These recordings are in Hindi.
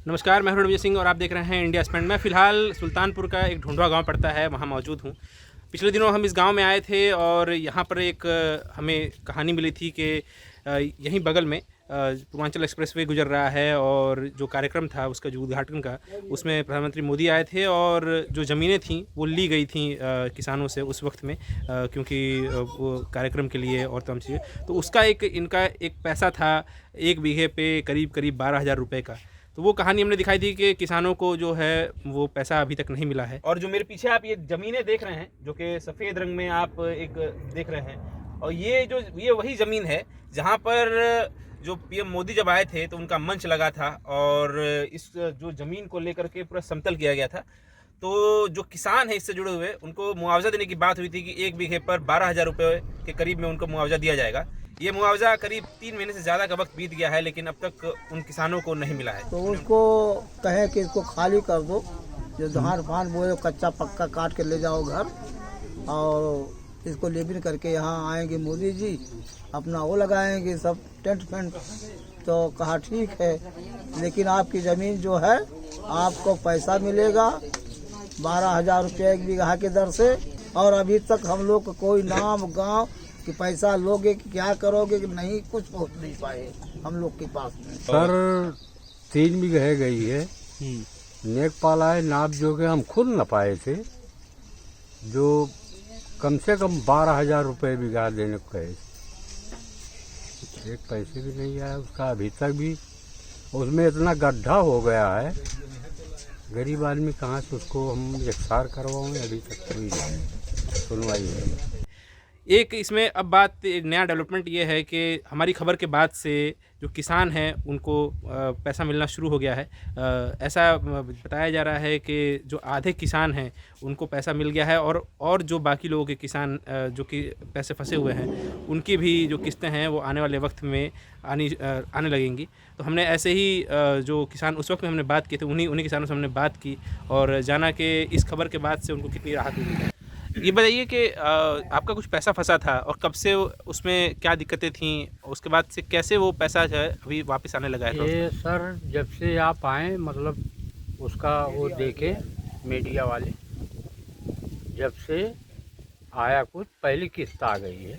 नमस्कार, मैं हूं रणवीर सिंह और आप देख रहे हैं इंडिया स्पेंड। मैं फ़िलहाल सुल्तानपुर का एक ढूंढवा गांव पड़ता है, वहां मौजूद हूं। पिछले दिनों हम इस गांव में आए थे और यहां पर एक हमें कहानी मिली थी कि यहीं बगल में पूर्वांचल एक्सप्रेसवे गुजर रहा है और जो कार्यक्रम था उसका जो उद्घाटन का, उसमें प्रधानमंत्री मोदी आए थे और जो ज़मीनें थीं वो ली गई थीं किसानों से उस वक्त में, क्योंकि वो कार्यक्रम के लिए और तमाम चीज़ें। तो उसका इनका एक पैसा था 1 बीघे पे करीब 12,000 रुपये का। तो वो कहानी हमने दिखाई थी कि किसानों को जो है वो पैसा अभी तक नहीं मिला है। और जो मेरे पीछे आप ये ज़मीनें देख रहे हैं, जो कि सफ़ेद रंग में आप एक देख रहे हैं, और ये वही ज़मीन है जहाँ पर जो पीएम मोदी जब आए थे तो उनका मंच लगा था और इस जो ज़मीन को लेकर के पूरा समतल किया गया था। तो जो किसान हैं इससे जुड़े हुए, उनको मुआवजा देने की बात हुई थी कि 1 बीघे पर 12,000 रुपये के करीब में उनको मुआवजा दिया जाएगा। ये मुआवजा करीब 3 महीने से ज़्यादा का वक्त बीत गया है, लेकिन अब तक उन किसानों को नहीं मिला है। तो उसको कहें कि इसको खाली कर दो, जो धान फान बोए कच्चा पक्का काट के ले जाओ घर, और इसको लेबिन करके यहाँ आएंगे मोदी जी, अपना वो लगाएंगे सब टेंट फेंट। तो कहा ठीक है, लेकिन आपकी ज़मीन जो है आपको पैसा मिलेगा 12,000 रुपये 1 बीघा के दर से। और अभी तक हम लोग को कोई नाम गांव कि पैसा लोगे कि क्या करोगे कि नहीं, कुछ पहुँच नहीं पाए हम लोग के पास में। सर 3 बीघे गई है, नेकपाल आए नाप जो के हम खुद न पाए थे, जो कम से कम 12,000 रुपये बीघा देने को कहे। एक पैसे भी नहीं आया उसका अभी तक भी। उसमें इतना गड्ढा हो गया है, गरीब आदमी कहाँ से उसको हम एक्सार करवाएं, अभी तक कोई सुनवाई नहीं। एक इसमें अब बात नया डेवलपमेंट ये है कि हमारी खबर के बाद से जो किसान हैं उनको पैसा मिलना शुरू हो गया है। ऐसा बताया जा रहा है कि जो आधे किसान हैं उनको पैसा मिल गया है, और जो बाकी लोगों के किसान जो कि पैसे फंसे हुए हैं उनकी भी जो किस्तें हैं वो आने वाले वक्त में आने लगेंगी। तो हमने ऐसे ही जो किसान उस वक्त में हमने बात की थी, उन्हीं किसानों से हमने बात की और जाना कि इस खबर के बाद से उनको कितनी राहत हुई है। ये बताइए कि आपका कुछ पैसा फंसा था और कब से उसमें क्या दिक्कतें थीं, उसके बाद से कैसे वो पैसा जो है अभी वापस आने लगा है? ये सर जब से आप आए, मतलब उसका वो देखे मीडिया वाले, जब से आया कुछ पहली किस्त आ गई है।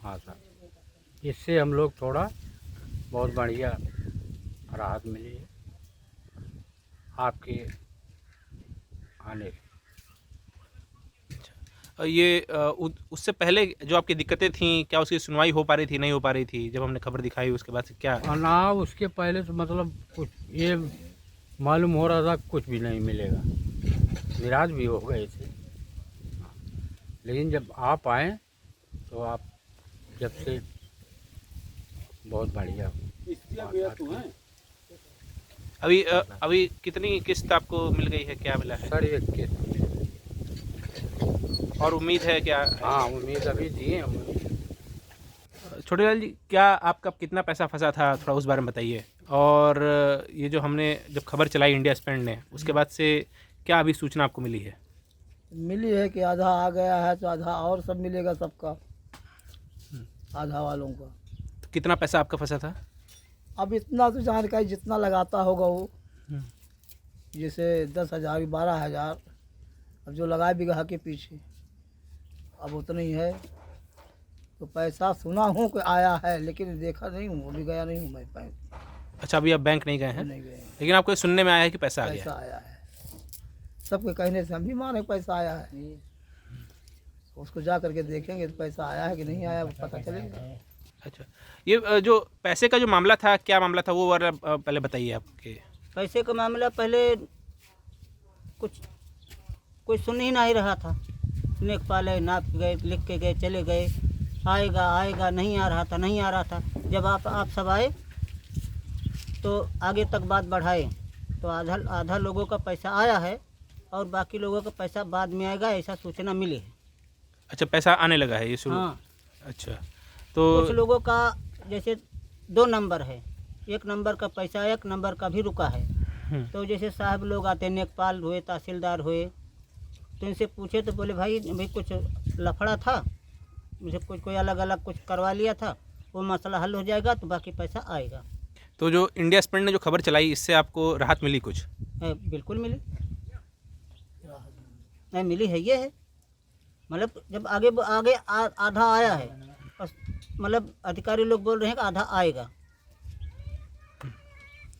हाँ सर, इससे हम लोग थोड़ा बहुत बढ़िया राहत मिली है आपके आने से। ये उससे पहले जो आपकी दिक्कतें थीं, क्या उसकी सुनवाई हो पा रही थी, नहीं हो पा रही थी? जब हमने खबर दिखाई उसके बाद से क्या? ना उसके पहले तो मतलब कुछ ये मालूम हो रहा था कुछ भी नहीं मिलेगा, निराश भी हो गए थे। लेकिन जब आप आए तो आप जब से बहुत बढ़िया अभी कितनी किस्त आपको मिल गई है, क्या मिला है? सर एक किस्त। और उम्मीद है क्या? हाँ उम्मीद अभी दिए हम। छोटे लाल जी, क्या आपका कितना पैसा फंसा था, थोड़ा उस बारे में बताइए। और ये जो हमने जब खबर चलाई इंडिया स्पेंड ने, उसके बाद से क्या अभी सूचना आपको मिली है? मिली है कि आधा आ गया है, तो आधा और सब मिलेगा सबका, आधा वालों का। तो कितना पैसा आपका फंसा था? अब इतना तो जानकारी जितना लगाता होगा वो, जैसे 10,000 12,000, अब जो लगाए बीघा के पीछे अब उतना ही है। तो पैसा सुना हूँ कि आया है, लेकिन देखा नहीं हूँ, अभी गया नहीं हूँ मैं बैंक। अच्छा, अभी आप बैंक नहीं गए हैं? नहीं गए, लेकिन आपको सुनने में आया है कि पैसा आ गया? पैसा आया है, सबके कहने से हम भी माने पैसा आया है। उसको जा करके देखेंगे तो पैसा आया है कि नहीं आया, वो पता चलेगा। अच्छा, ये जो पैसे का जो मामला था, क्या मामला था वो वाला पहले बताइए आपके। पैसे का मामला पहले कुछ कोई सुन ही नहीं रहा था। लेखपाल है, नाप के गए, लिख के गए, चले गए, आएगा आएगा, नहीं आ रहा था। जब आप सब आए तो आगे तक बात बढ़ाए, तो आधा लोगों का पैसा आया है और बाकी लोगों का पैसा बाद में आएगा, ऐसा सूचना मिली है। अच्छा, पैसा आने लगा है ये शुरू? हाँ। अच्छा, तो कुछ लोगों का जैसे 2 नंबर है, 1 नंबर का पैसा 1 नंबर का भी रुका है। तो जैसे साहब लोग आते, नेकपाल हुए, तहसीलदार हुए, तो इनसे पूछे तो बोले भाई कुछ लफड़ा था, मुझे कोई अलग अलग कुछ करवा लिया था, वो मसला हल हो जाएगा तो बाकी पैसा आएगा। तो जो इंडिया स्पेंड ने जो खबर चलाई, इससे आपको राहत मिली कुछ? बिल्कुल मिली, नहीं मिली है, ये है मतलब जब आगे आगे आधा आया है और मतलब अधिकारी लोग बोल रहे हैं कि आधा आएगा।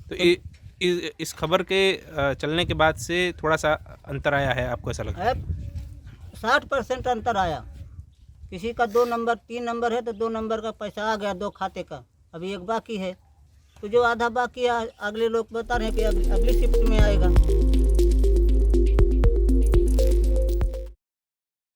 तो इस खबर के चलने के बाद से थोड़ा सा अंतर आया है, आपको ऐसा लगता है? 60% अंतर आया। किसी का 2 नंबर 3 नंबर है तो 2 नंबर का पैसा आ गया 2 खाते का, अभी 1 बाकी है। तो जो आधा बाकी है अगले लोग बता रहे हैं कि अगली शिफ्ट में आएगा।